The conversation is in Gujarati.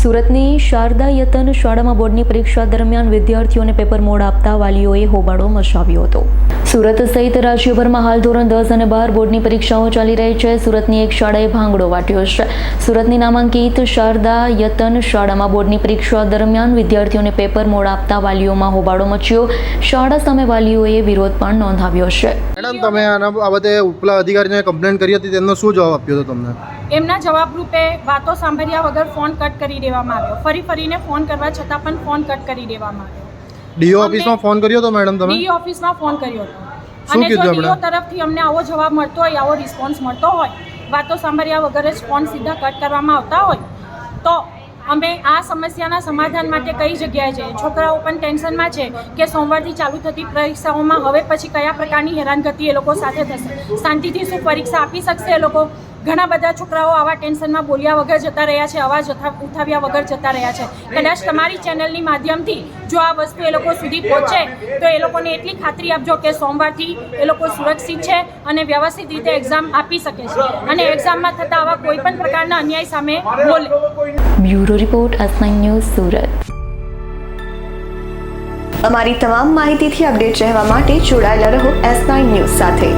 સુરતની શારદા યતન શાળામાં બોર્ડની પરીક્ષા દરમિયાન વિદ્યાર્થીઓને પેપર મોડ આપતા વાલીઓએ હોબાળો મચાવ્યો હતો। સુરત સહિત રાજ્યભરમાં હાલ ધોરણ 10 અને 12 બોર્ડની પરીક્ષાઓ ચાલી રહી છે। સુરતની એક શાળાએ ભાંગડો વાટ્યો છે। સુરતની નામાંકિત શારદા યતન શાળામાં બોર્ડની પરીક્ષા દરમિયાન વિદ્યાર્થીઓને પેપર મોડ આપતા વાલીઓમાં હોબાળો મચ્યો। શાળા સામે વાલીઓએ વિરોધ પણ નોંધાવ્યો છે। મેડમ, તમે આના બાબતે ઉપલા અધિકારીને કમ્પ્લેન્ટ કરી હતી, તેમનો શું જવાબ આપ્યો હતો તમને? એમના જવાબ રૂપે વાતો સાંભળ્યા વગર ફોન કટ કરી દેવામાં આવ્યો। ફરીને ફોન કરવા છતાં પણ ફોન કટ કરી દેવામાં આવ્યો। ડીઓ ઓફિસમાં ફોન કર્યો હતો મેડમ તમે? ડીઓ ઓફિસમાં ફોન કર્યો હતો શું અને જો કીધું ડીઓ એમણે? તરફથી અમને આવો જવાબ મળતો હોય, આવો રિસ્પોન્સ મળતો હોય, વાતો સાંભળ્યા વગર જ ફોન સીધા કટ કરવામાં આવતા હોય, તો અમે આ સમસ્યાના સમાધાન માટે કઈ જગ્યાએ જઈએ? છોકરાઓ પણ ટેન્શનમાં છે કે સોમવારથી ચાલુ થતી પરીક્ષાઓમાં હવે પછી કયા પ્રકારની હેરાનગતિ એ લોકો સાથે થશે? શાંતિથી શું પરીક્ષા આપી શકશે એ લોકો? ઘણા બધા છોકરાઓ આવા ટેન્શનમાં બોલ્યા વગર જતા રહ્યા છે, અવાજ ઉઠાવ્યા વગર જતા રહ્યા છે। કદાચ તમારી ચેનલની માધ્યમથી જો આ વસ્તુ એ લોકો સુધી પહોંચે તો એ લોકોને એટલી ખાતરી આપજો કે સોમવારથી એ લોકો સુરક્ષિત છે અને વ્યવસ્થિત રીતે એક્ઝામ આપી શકે છે અને એક્ઝામમાં થતા આવા કોઈ પણ પ્રકારના અન્યાય સામે બોલે। Bureau report S9 news Surat. અમારી તમામ માહિતીથી અપડેટ રહેવા માટે જોડાયેલા રહો S9 ન્યૂઝ સાથે।